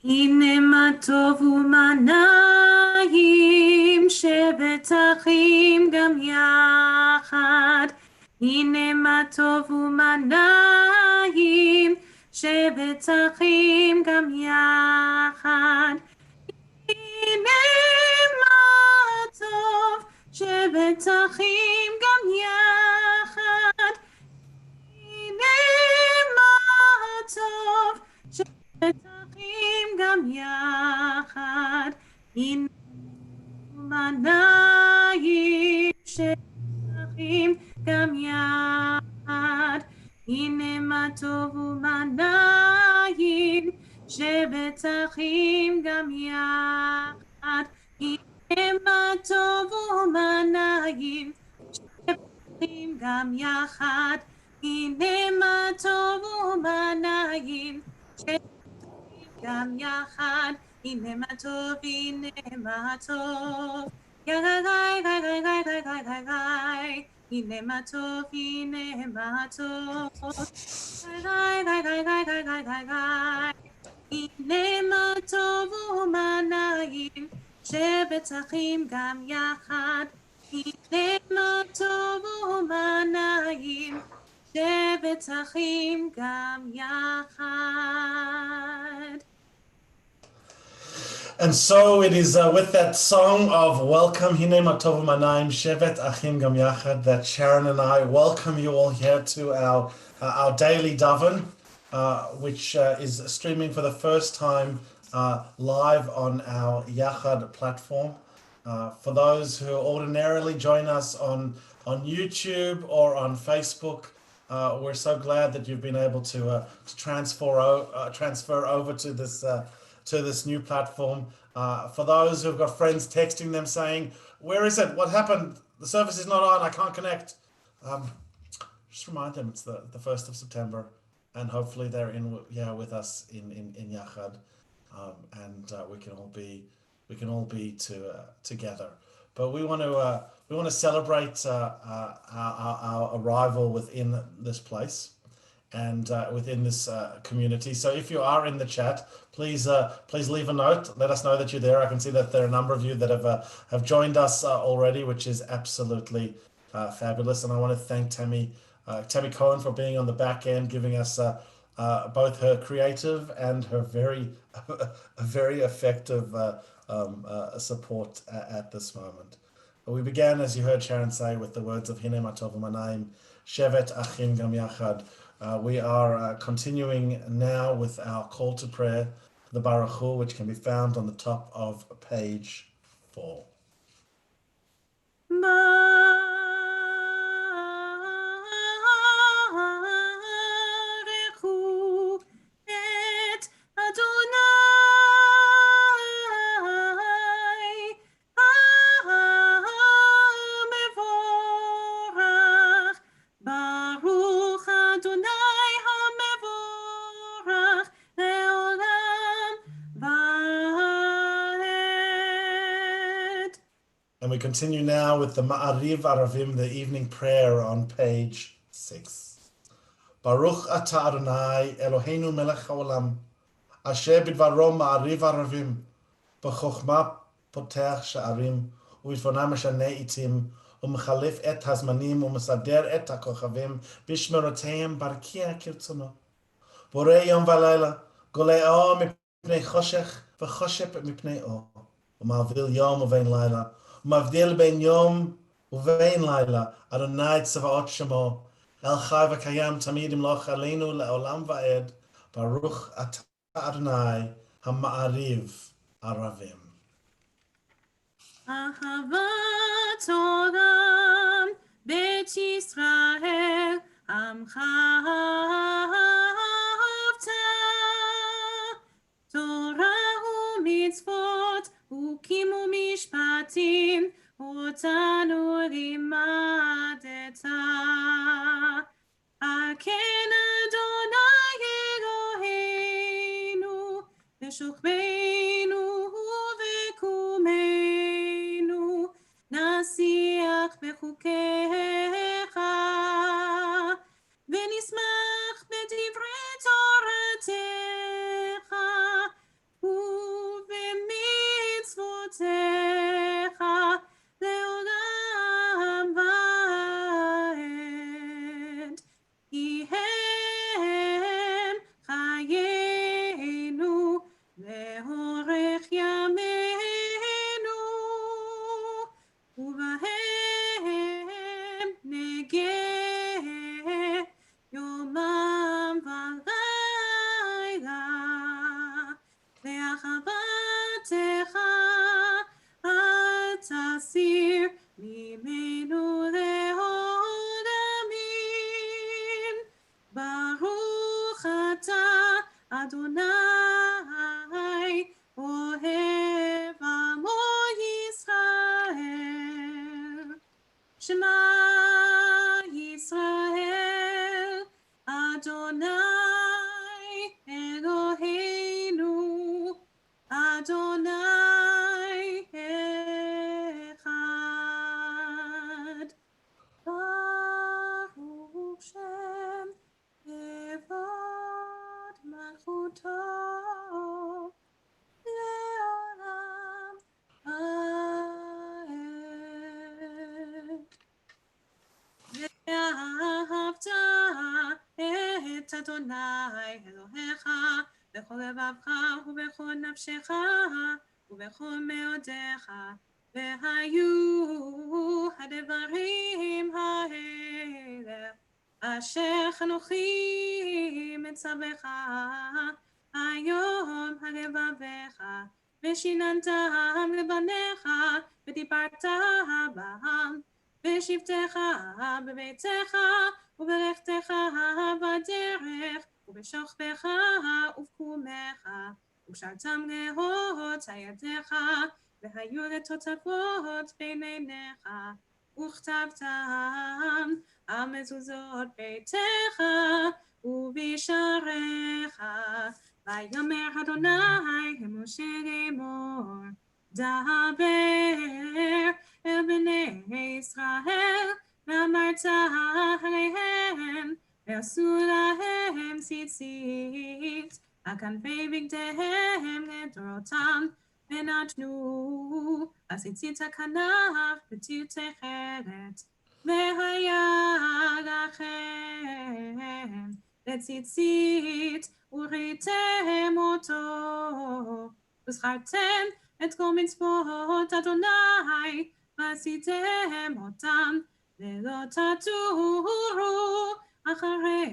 הנה מה טוב ומה נעים, שבת אחים גם יחד. הנה מה טוב ומה נעים, שבת אחים גם יחד. הנה מה טוב, שבת אחים גם יחד. הנה מה טוב, שבת אחים גם יחד. הנה מה נעים, שבת אחים גם יחד. הנה מה טוב ומה נעים, שבת אחים גם יחד. הנה מה טוב ומה נעים, שבת אחים גם יחד. הנה מה טוב ומה נעים, שבת אחים גם יחד. הנה מה טוב, הנה מה טוב. יא גאי גאי גאי גאי גאי גאי גאי גאי. הנה מה טוב, הנה מה טוב. גאי גאי גאי גאי גאי גאי גאי גאי. הנה מה טוב ומה נעים, שבת אחים גם יחד. הנה מה טוב ומה נעים, שבת אחים גם יחד. And so it is with that song of welcome, Hine Matov Manaim Shevet Achim Gam Yachad, that Sharon and I welcome you all here to our daily daven, which is streaming for the first time live on our Yachad platform. For those who ordinarily join us on YouTube or on Facebook, we're so glad that you've been able to transfer over to this new platform. For those who've got friends texting them saying, "Where is it? What happened? The service is not on. I can't connect." Just remind them it's the 1st of September, and hopefully they're with us in Yachad, and we can all be together. But we want to celebrate our arrival within this place and within this community. So if you are in the chat, please leave a note. Let us know that you're there. I can see that there are a number of you that have joined us already, which is absolutely fabulous. And I want to thank Tammy Cohen for being on the back end, giving us both her creative and her very effective support at this moment. We began, as you heard Sharon say, with the words of Hine Matov Manaim Shevet Achim Gam Yachad. We are continuing now with our call to prayer, the Baruch Hu, which can be found on the top of page 4. Baruchu et Adonai HaMevorach. Baruch Adonai HaMevorach le'olam va'ed. And we continue now with the Ma'ariv Aravim, the evening prayer on page 6. Baruch Ata Adonai Eloheinu Melech HaOlam, Asher Bidvaro Ma'ariv Aravim, B'chokhmah Potech Sha'arim, U'bitfonam Meshaneh Itim, U'mechalif et hazmanim, U'mesader et hakochavim, Bishmeroteim Barkia Kirtzono. Borei Yom V'Layla, Golei Or Mipnei Choshech, V'choshep Mipnei Or, U'ma'avil Yom U'vein Layla, U'mavdil Ben Yom U'vein Layla, Adonai Tzavaot Shemo, El Chai V'Kayam Tamid Imloch Aleinu Le'olam Va'ed, Baruch Ata Adonai HaMa'ariv Aravim. Ahavat Olam Bet Yisrael Amcha Ahavta Torah u'mitzvot Ukim u'mishpatim Otanu limadeta Aken Adonai Eloheinu V'shokbeinu u'vekumeinu Nasiach b'chukecha V'nismach b'divrei Toratecha בחרתך, אל תסיר ממנו לעולמים. ברוך אתה, אדוני, אוהב עמו ישראל. שמע ישראל, אדוני אלוהינו, אדוני אחד. ברוך שם כבוד מלכותו לעולם ועד. ואהבת את אדוני אלוהיך בכל לבבך ובכל נפשך ובכל מאודיך, והיו הדברים האלה אשר אנוכי מצווך היום הלבביך, ושיננתם לבניך ודיברת בם, בשבתך בביתך ובלכתך בדרך ובשוכבך ובקומך, ושרתם להות ידיך, והיו לתותבות בין עיניך, וכתבתם על מזוזות ביתך ובשעריך. ויאמר אדוני אל משה לאמור, דבר אל בני ישראל, ואמרת עליהם, ועשו להם ציצית על כנפי בגדיהם לדורותם, ונתנו הציצית הכנף בציצי חרת, והיה לכם לציצית וראיתם אותו, וזכרתם את כל מצוות אדוני ועשיתם אותם, ולא תטורו אחרי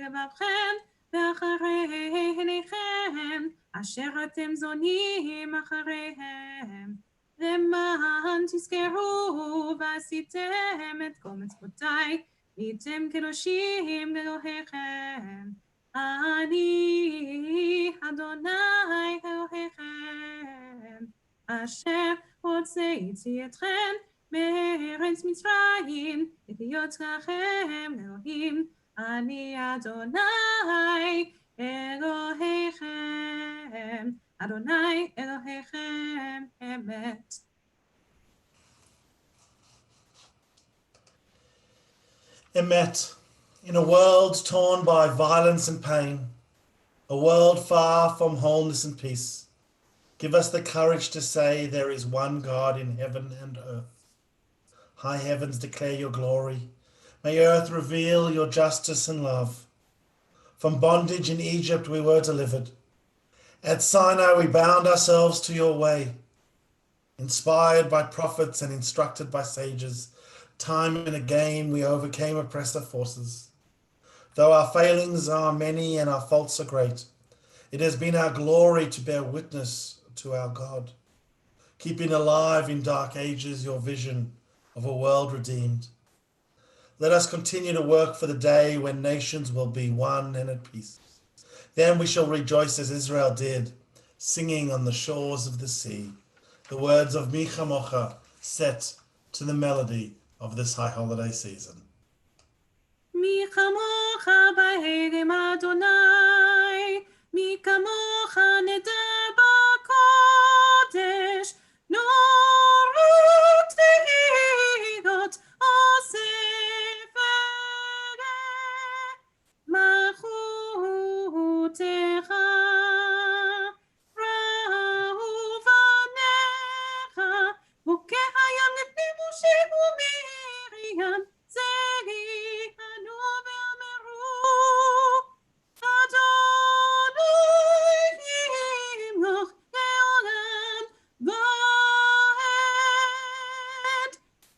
לבבכם ואחרי עיניכם אשר אתם זונים אחריהם, למען תזכרו ועשיתם את כל מצוותיי, והייתם קדושים לאלוהיכם. אני אדוני אלוהיכם, אשר הוצאתי אתכם מארץ מצרים, להיות לכם אלוהים. אני אדוני אלוהיכם, אדוני אלוהיכם אמת. Emet, in a world torn by violence and pain, a world far from wholeness and peace, give us the courage to say there is one God in heaven and earth. High heavens declare your glory. May earth reveal your justice and love. From bondage in Egypt we were delivered. At Sinai we bound ourselves to your way. Inspired by prophets and instructed by sages, time and again we overcame oppressive forces. Though our failings are many and our faults are great, it has been our glory to bear witness to our God, keeping alive in dark ages your vision of a world redeemed. Let us continue to work for the day when nations will be one and at peace. Then we shall rejoice as Israel did, singing on the shores of the sea, the words of Mi Chamocha set to the melody of this high holiday season. Mi chamocha b'elim Adonai, mi kamocha neder b'kodesh, norot tehilot osefere, malchutecha, ra'uvanecha, bokeh hayam lefnei Moshe u'Miriam, zeri anu ve'ameru, Adonai yimloch le'olam va'ed.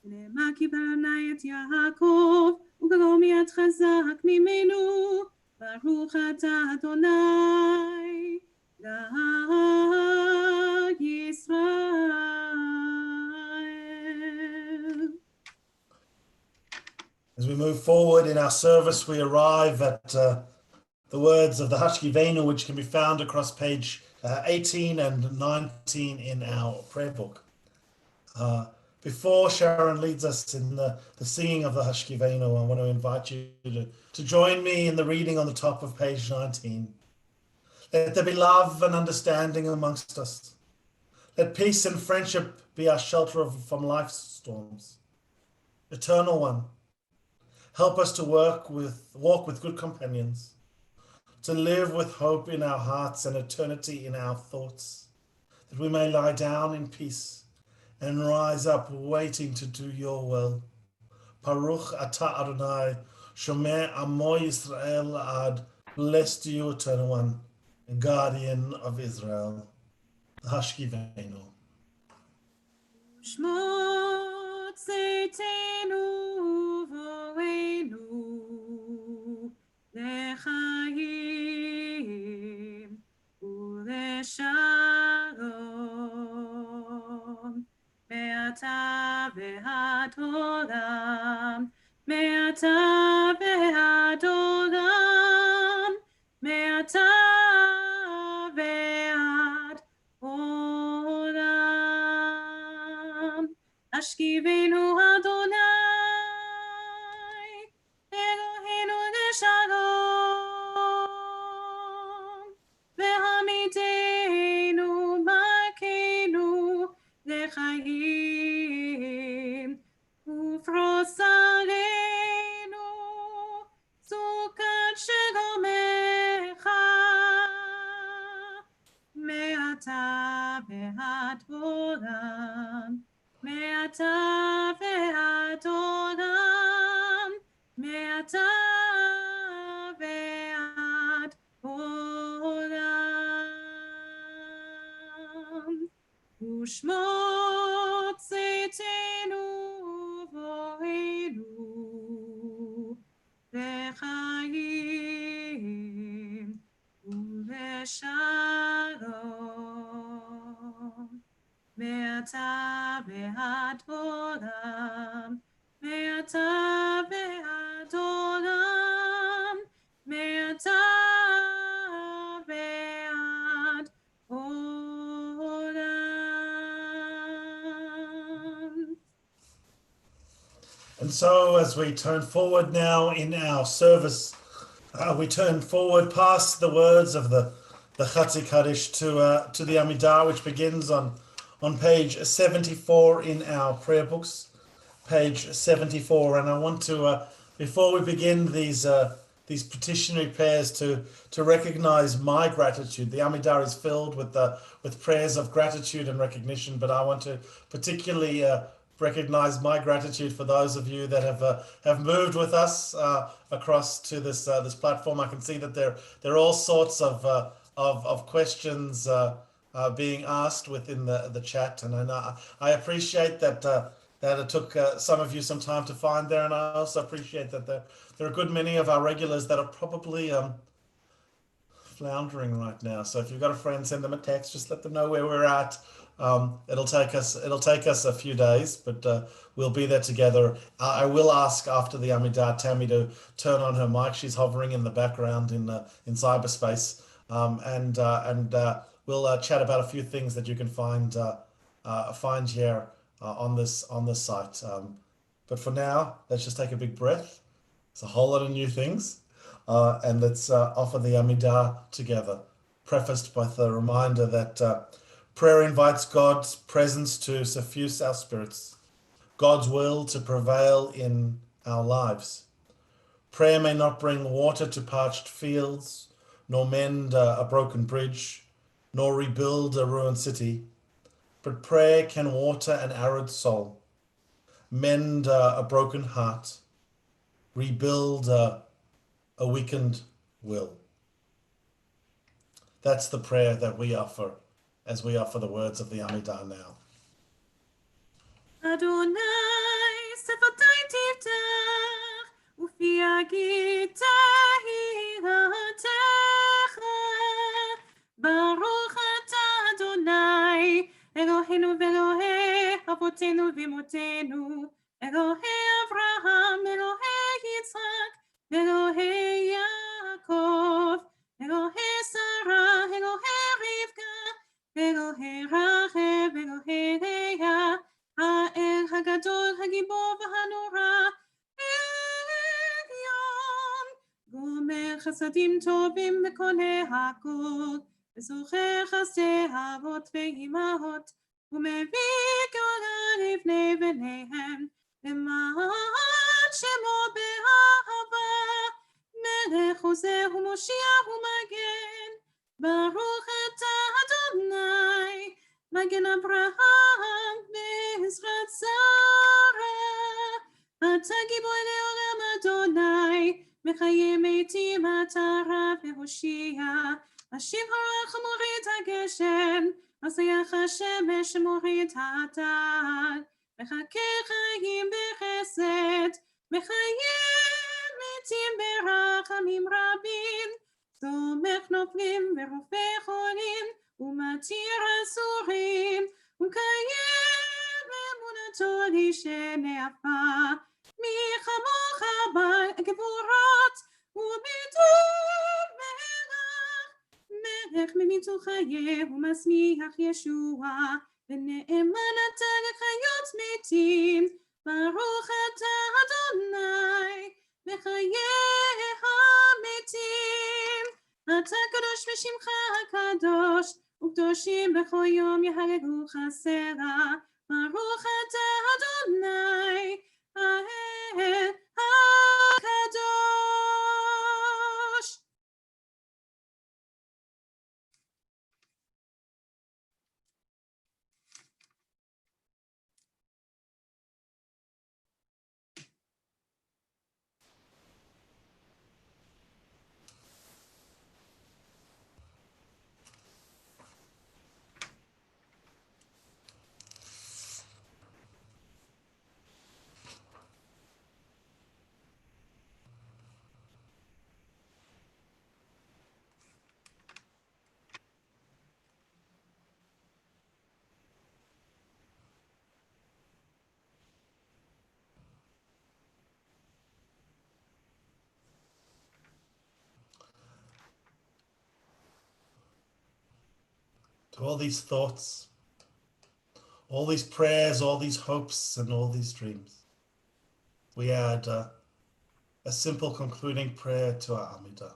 למה קיבל אדוני את יעקב, וגרור מיד חזק ממנו, ברוך אתה אדוני, move forward in our service, we arrive at the words of the Hashkivenu, which can be found across page 18 and 19 in our prayer book. Before Sharon leads us in the singing of the Hashkivenu, I want to invite you to join me in the reading on the top of page 19. Let there be love and understanding amongst us. Let peace and friendship be our shelter from life's storms. Eternal One, help us to walk with good companions, to live with hope in our hearts and eternity in our thoughts, that we may lie down in peace and rise up waiting to do your will. Baruch atah Adonai, Shomeh Amo Yisrael Ad, blessed you, Eternal One, and Guardian of Israel. Hashkivenu. Shmot Tzidkenu Voreinu Lechaim Uleshalom Me'ata ve'ad olam Me'ata ve'ad olam Me'ata ve'ad olam Ashkivenu Adonai Eloheinu leshalom Ve'hamidenu Malkeinu lechaim Ufros aleinu Sukat shegomecha Me'ata ve'ad olam Me'ata ve'ad olam Me'ata ve'ad olam Ushmot Tzidkenu Voreinu Lechaim Uleshalom Me'ata ve'ad olam Me'ata ve'ad olam Me'ata ve'ad olam. And so as we turn forward now in our service, we turn forward past the words of the Chatzi Kaddish to the Amidah, which begins on page 74 in our prayer books, page 74. And I want to, before we begin these petitionary prayers, to recognize my gratitude. The Amidah is filled with prayers of gratitude and recognition, but I want to particularly recognize my gratitude for those of you that have moved with us across to this platform. I can see that there are all sorts of questions being asked within the chat, and I appreciate that it took some of you some time to find there, and I also appreciate that there are a good many of our regulars that are probably floundering right now. So if you've got a friend, send them a text. Just let them know where we're at. It'll take us a few days, but we'll be there together. I will ask after the Amidah Tammy to turn on her mic. She's hovering in the background in cyberspace, and we'll chat about a few things that you can find here on this site. But for now, let's just take a big breath. It's a whole lot of new things, and let's offer the Amidah together, prefaced by the reminder that prayer invites God's presence to suffuse our spirits, God's will to prevail in our lives. Prayer may not bring water to parched fields, nor mend a broken bridge, nor rebuild a ruined city, but prayer can water an arid soul, mend a broken heart, rebuild a weakened will. That's the prayer that we offer as we offer the words of the Amidah now. Adonai sefatai tiftach ufi agitahi latecha Baruch atah Adonai Eloheinu ve'Elohei avotenu v'imotenu Elohei Avraham Elohei אלוהי רחב, אלוהי לאה, האל הגדול, הגיבור והנורא, עליון, גומר חסדים טובים וקונה הכל, וזוכר חסדי אבות ואימהות, ומביא גאולה לבני בניהם, למען שמו באהבה, מלך עוזר ומושיע ומגן, ברוך אתה אדוני, מגן אברהם בעזרת שרה, אתה גיבוי לעולם אדוני, מחיי מתים אתה רב והושיע, משיב הרוח ומוריד הגשם, מסייח השמש ומוריד הטל, מחכה חיים בחסד, מחיים מתים ברחמים רבים, סומך נופלים ורופא חולים, ומתיר אסורים, ומקיים אמונתו לשני עפר, מי כמוך בגבורות, ובטוב מלך ממיתו חיה ומשמיח ישוע, ונאמן אתה לחיות מתים, ברוך אתה אדוני, מחיי המתים. אתה קדוש ושמך הקדוש, וקדושים בכל יום יהללוך סלע, ברוך אתה אדוני, האל הקדוש. To all these thoughts, all these prayers, all these hopes, and all these dreams, we add a simple concluding prayer to our Amidah.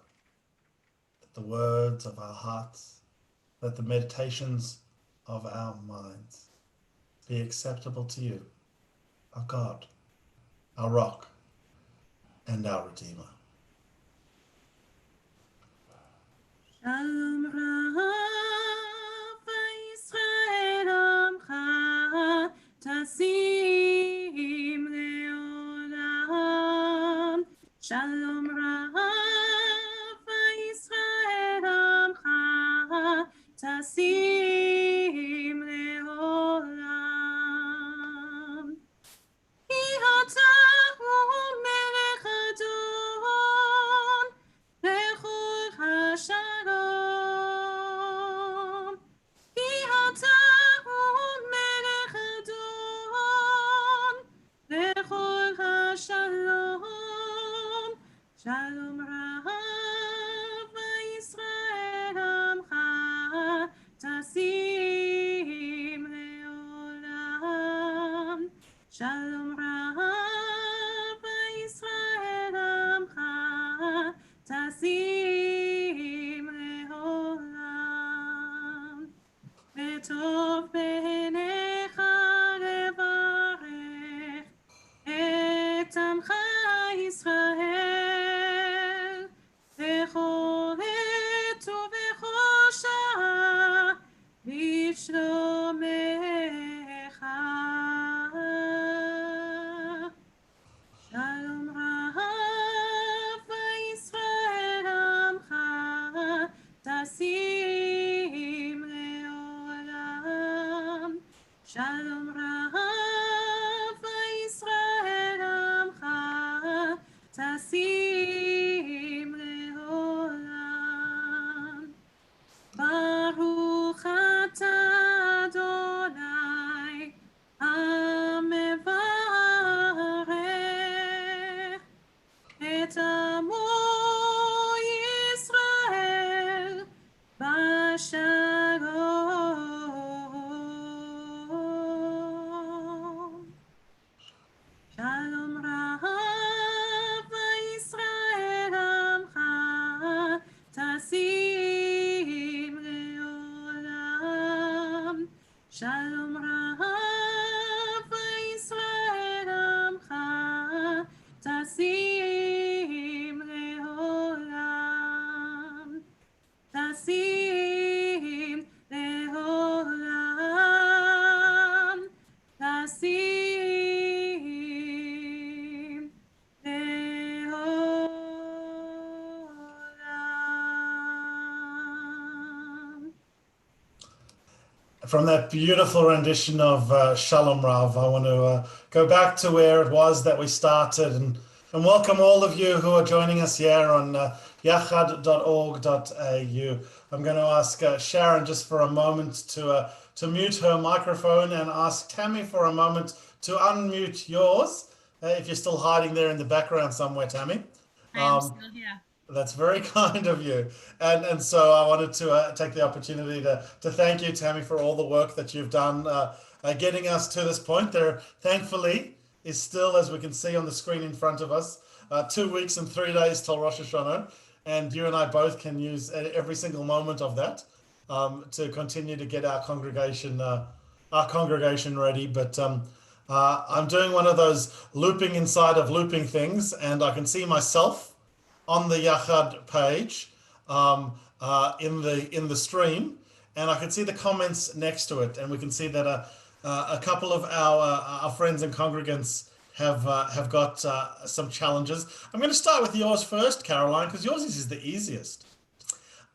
That the words of our hearts, that the meditations of our minds be acceptable to you, our God, our rock, and our Redeemer. Shalom Rav Yisrael Amcha Tasim Leolam. Shalom Rav Yisrael Amcha Tasim Leolam. Ki ata hu melech adon bechol hashalom. Ki ata hu melech adon bechol hashalom. Shalom Rav Yisrael Amcha Tasim Leolam. Shalom Rav Yisrael Amcha Tasim Leolam. Betov b'necha levarech et Amcha Yisrael bechol עת ובכל שעה בשלומך. Shalom Rav Yisrael Amcha Tasim Leolam. Shalom Rav Yisrael Amcha Tasim Leolam. Baruch atah Adonai המברך את עמו ישראל בשלום. Shalom Rav Yisrael Amcha Tasim Leolam Tasim Leolam Tasim Leolam. From that beautiful rendition of Shalom Rav, I want to go back to where it was that we started and welcome all of you who are joining us here on yachad.org.au. I'm going to ask Sharon just for a moment to mute her microphone and ask Tammy for a moment to unmute yours, if you're still hiding there in the background somewhere, Tammy. I am still here. That's very kind of you. And so I wanted to take the opportunity to thank you, Tammy, for all the work that you've done getting us to this point. There, thankfully, is still, as we can see on the screen in front of us, 2 weeks and 3 days till Rosh Hashanah. And you and I both can use every single moment of that to continue to get our congregation ready. But I'm doing one of those looping inside of looping things, and I can see myself on the Yachad page in the stream, and I can see the comments next to it, and we can see that a couple of our friends and congregants have got some challenges. I'm going to start with yours first, Caroline, because yours is the easiest.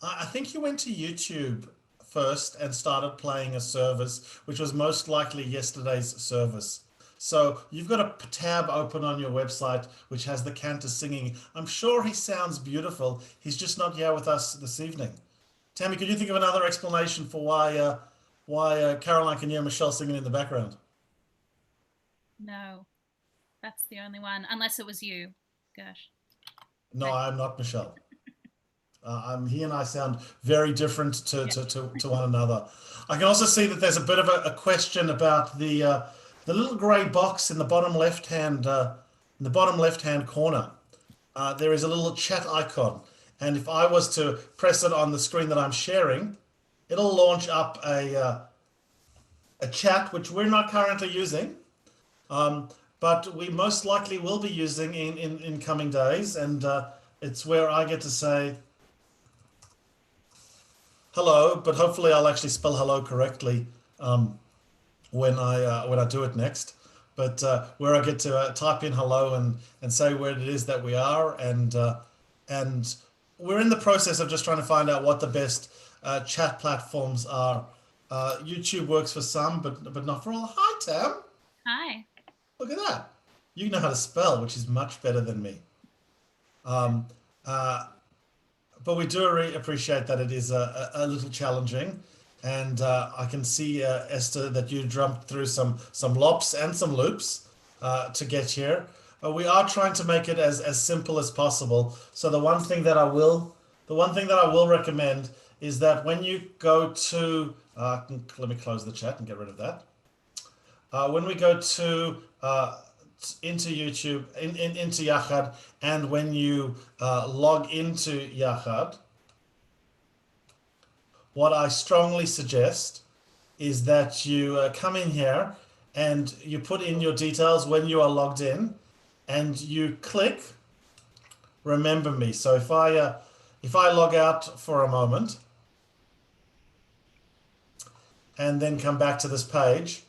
I think you went to YouTube first and started playing a service, which was most likely yesterday's service. So you've got a tab open on your website which has the cantor singing. I'm sure he sounds beautiful. He's just not here with us this evening. Tammy, could you think of another explanation for why Caroline can hear Michelle singing in the background? No, that's the only one, unless it was you, Gersh. No, I'm not Michelle. He and I sound very different to one another. I can also see that there's a bit of a question about the little grey box in the bottom left-hand corner. There is a little chat icon, and if I was to press it on the screen that I'm sharing, it'll launch up a chat which we're not currently using, but we most likely will be using in coming days, and it's where I get to say hello, but hopefully I'll actually spell hello correctly when I do it next, but where I get to type in hello and say where it is that we are, and we're in the process of just trying to find out what the best chat platforms are. YouTube works for some, but not for all. Hi, Tam. Hi. Look at that. You know how to spell, which is much better than me. But we do appreciate that it is a little challenging. And I can see, Esther, that you jumped through some lops and some loops to get here. We are trying to make it as simple as possible. So the one thing that I will recommend is that when you go to, let me close the chat and get rid of that. When we go to into YouTube, into Yachad, and when you log into Yachad, what I strongly suggest is that you come in here and you put in your details when you are logged in, and you click Remember Me. So if I log out for a moment and then come back to this page,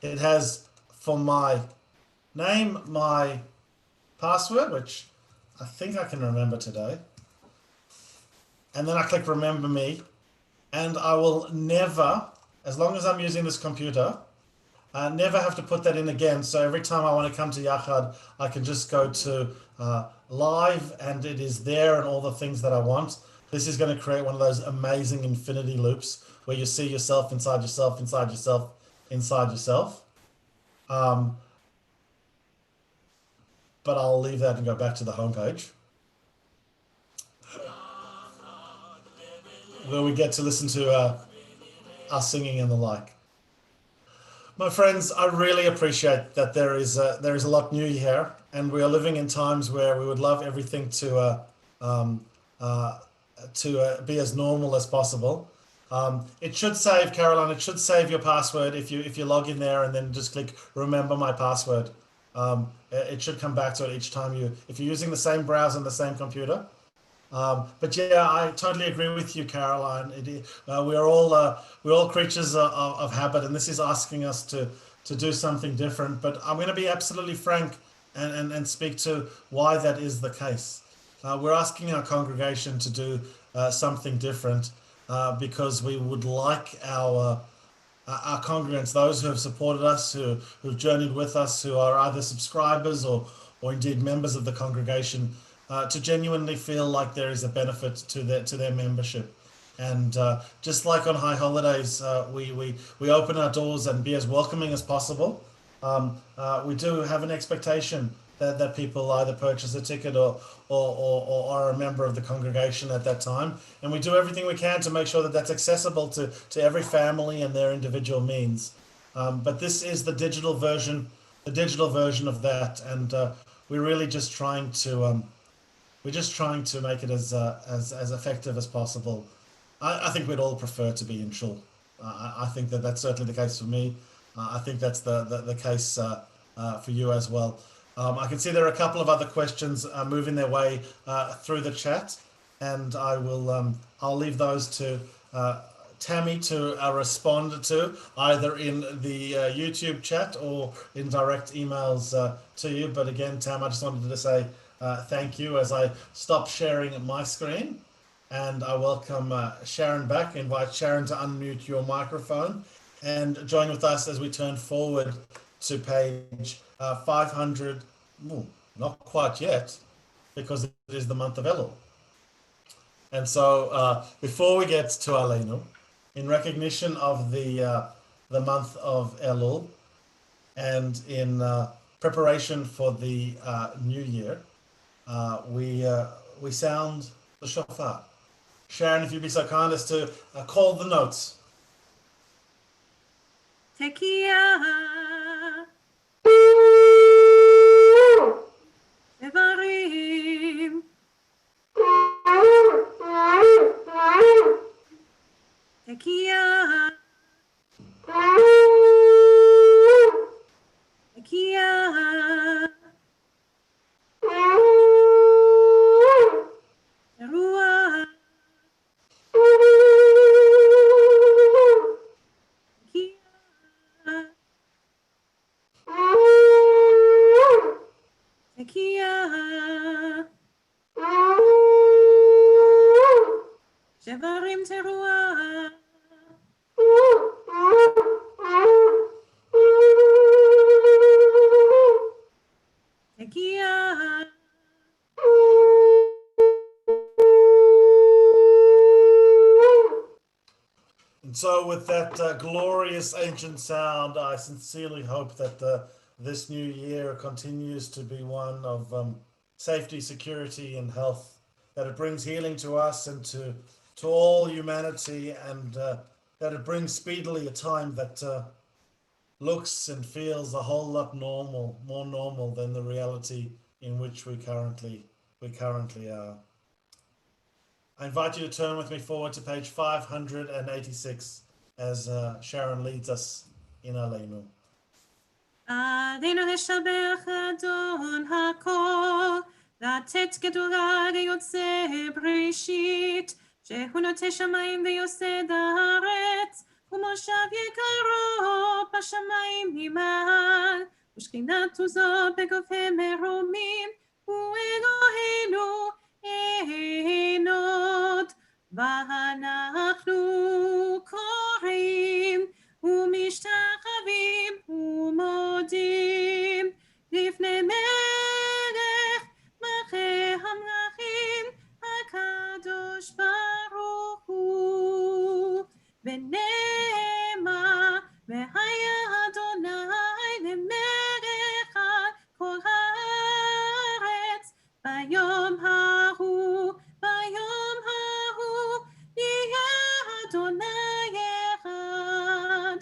it has for my name, my password, which I think I can remember today, and then I click Remember Me. And I will never, as long as I'm using this computer, never have to put that in again. So every time I want to come to Yachad, I can just go to live, and it is there and all the things that I want. This is going to create one of those amazing infinity loops where you see yourself inside yourself, inside yourself, inside yourself. But I'll leave that and go back to the homepage, where we get to listen to us singing and the like. My friends, I really appreciate that there is a lot new here, and we are living in times where we would love everything to be as normal as possible. It should save, Caroline. It should save your password if you log in there and then just click remember my password. It should come back to it each time if you're using the same browser and the same computer. But yeah, I totally agree with you, Caroline. We're all creatures of habit, and this is asking us to do something different. But I'm going to be absolutely frank and speak to why that is the case. We're asking our congregation to do something different because we would like our congregants, those who have supported us, who've journeyed with us, who are either subscribers or indeed members of the congregation, to genuinely feel like there is a benefit to their membership. And just like on High Holidays, we open our doors and be as welcoming as possible. We do have an expectation that people either purchase a ticket or are a member of the congregation at that time. And we do everything we can to make sure that that's accessible to every family and their individual means. But this is the digital version of that. And we're really just trying to make it as effective as possible. I think we'd all prefer to be in shul. I think that's certainly the case for me. I think that's the case for you as well. I can see there are a couple of other questions moving their way through the chat, and I'll leave those to Tammy to respond to either in the YouTube chat or in direct emails to you. But again, Tam, I just wanted to say thank you as I stop sharing my screen, and I welcome Sharon back. Invite Sharon to unmute your microphone and join with us as we turn forward to page 500. Not quite yet, because it is the month of Elul. And so before we get to Aleinu, in recognition of the month of Elul and in preparation for the new year, we sound the shofar. Sharon, if you'd be so kind as to call the notes. Tekiah, Devarim, Tekiah, Tekiah, Teruah, Tekiah, Tekiah, Shevarim Teruah, Tekiah, And so with that glorious ancient sound, I sincerely hope that this new year continues to be one of safety, security, and health, that it brings healing to us and to all humanity, and that it brings speedily a time that looks and feels a whole lot more normal than the reality in which we currently are. I invite you to turn with me forward to page 586 as Sharon leads us in Aleinu. עלינו לשבח אדון הכל, לתת גדולה ליוצא בראשית, שהוא נוטה שמיים ויוסד הארץ, ומושב יקרו בשמיים ממעל, ושכינת עוזו בגופי מרומים, ואלוהינו אין עוד. ואנחנו קוראים ומשתחווים ומודים לפני מלך מלכי המלכים הקדוש ברוך הוא, ונאמר והיה אדוני למלך על כל הארץ ביום ההוא, ביום ההוא יהיה אדוני אחד,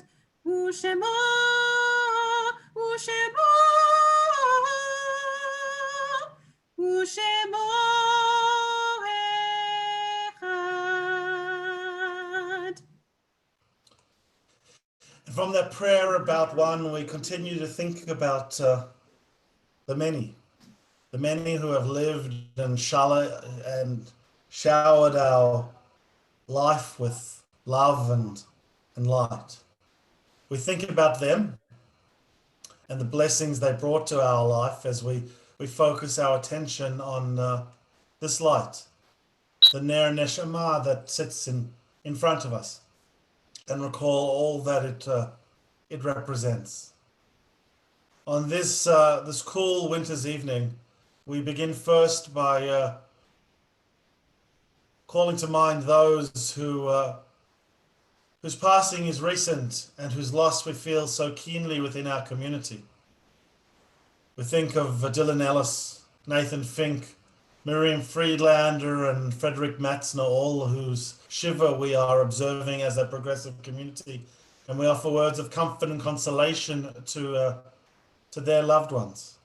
From that prayer about one, we continue to think about the many who have lived and showered our life with love and light. We think about them and the blessings they brought to our life as we focus our attention on this light, the Ner Neshama that sits in front of us, and recall all that it represents. On this cool winter's evening, we begin first by calling to mind those whose passing is recent and whose loss we feel so keenly within our community. We think of Dylan Ellis, Nathan Fink, Miriam Friedlander, and Frederick Matzner, all whose Shiva we are observing as a progressive community, and we offer words of comfort and consolation to their loved ones.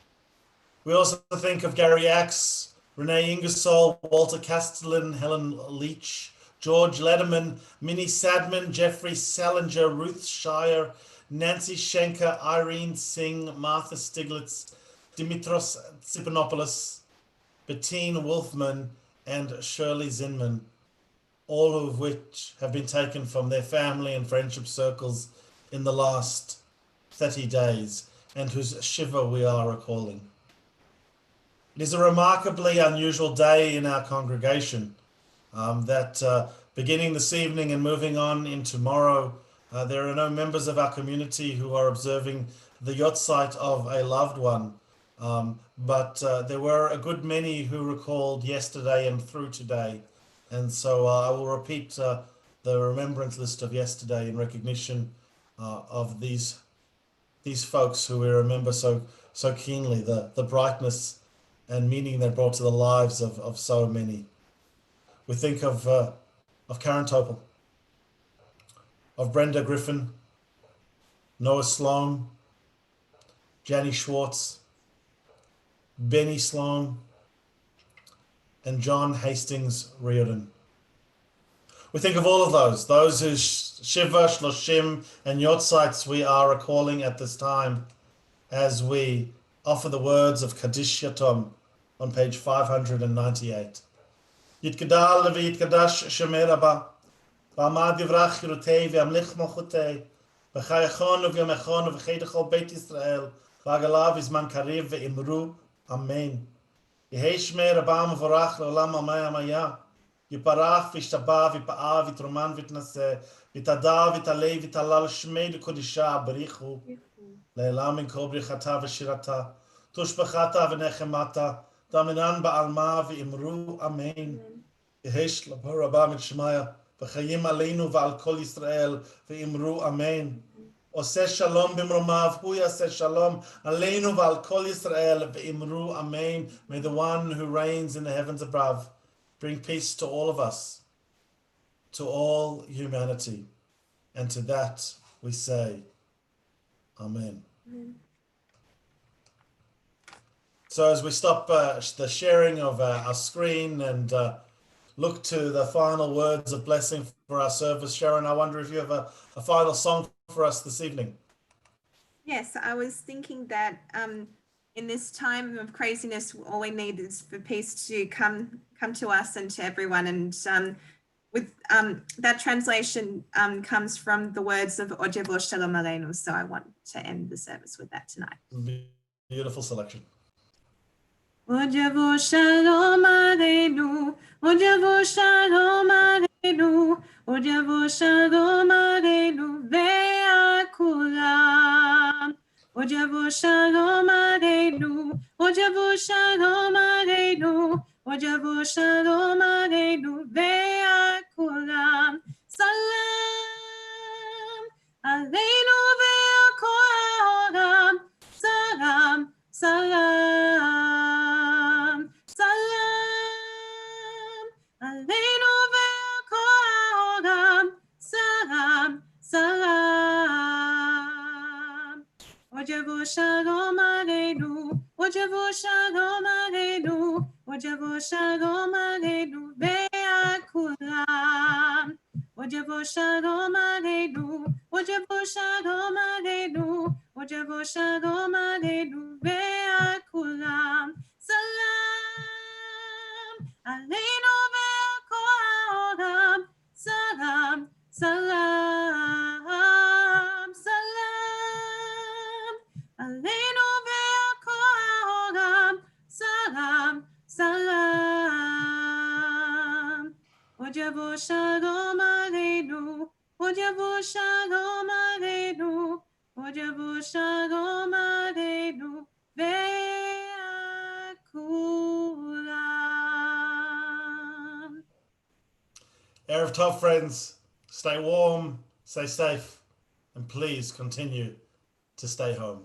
We also think of Gary Axe, Renee Ingersoll, Walter Castellan, Helen Leach, George Lederman, Minnie Sadman, Jeffrey Salinger, Ruth Shire, Nancy Schenker, Irene Singh, Martha Stiglitz, Dimitros Tsipanopoulos, Bettine Wolfman, and Shirley Zinman, all of which have been taken from their family and friendship circles in the last 30 days, and whose Shiva we are recalling. It is a remarkably unusual day in our congregation, that beginning this evening and moving on in tomorrow, there are no members of our community who are observing the yahrzeit of a loved one. But there were a good many who recalled yesterday and through today. And so I will repeat the remembrance list of yesterday in recognition of these folks who we remember so keenly, the brightness and meaning they brought to the lives of so many. We think of Karen Topol, of Brenda Griffin, Noah Sloan, Janny Schwartz, Benny Sloan, and John Hastings Riordan. We think of all of those whose Shiva, Shloshim, and Yahrzeits we are recalling at this time as we offer the words of Kaddish Yatom on page 598. Yitgadal v'yitgadash Shemei Rabba, v'amad yivrach Chirutei v'amlich Malchutei, v'chayachon v'yomechon v'cheidechol Beit Yisrael, v'agalav izman kariv v'imru, Amen. Yehei Shmei Rabba mevorach le'olam amaya amaya, yiparach v'yishtabah v'yipa'ah v'yitruman v'yitnaseh, v'yitadav v'yitalei v'yitalal Shmei l'kodisha b'richu, le'elam min kol brichata v'shirata, tushbachata v'nechemata, daminan ba'alma v'imru Amen. Yehei Shlomo Rabba mitshmaya, v'chayim aleinu v'al kol Yisrael v'imru Amen. Oseh shalom b'mromav, hu yaseh shalom aleinu v'al kol Yisrael v'imru Amen. May the one who reigns in the heavens above bring peace to all of us, to all humanity, and to that we say, Amen. Amen. So as we stop the sharing of our screen and look to the final words of blessing for our service, Sharon, I wonder if you have a final song for us this evening. Yes, I was thinking that in this time of craziness, all we need is for peace to come to us and to everyone. And with that translation comes from the words of Ojevo Shalom Aleinu. So I want to end the service with that tonight. Beautiful selection. Ojevo Shalom Aleinu, Ojevo Shalom Aleinu, Ojevo Shalom Aleinu ve'akulam. Ojevo Shalom Aleinu, Ojevo Shalom Aleinu, Ojevo Shalom Aleinu ve'akulam. Salam Aleinu ve'akulam. Salam, salam, salam Aleinu ve'akulam. Salam, salam. Ojevo Shalom Aleinu, Ojevo Shalom Aleinu, Ojevo Shalom Aleinu ve'akulam. Ojevo Shalom Aleinu, ojabo shalom aleinu, ojabo shalom aleinu ve'akulam. Salam aleinu ve'akol ha'olam. Salam, salam, salam aleinu ve'akol ha'olam. Salam, salam. ojabo shalom aleinu, ojabo shalom aleinu, ojabo shalom aleinu ve'akulam. Erev Tov, friends. Stay warm, stay safe, and please continue to stay home.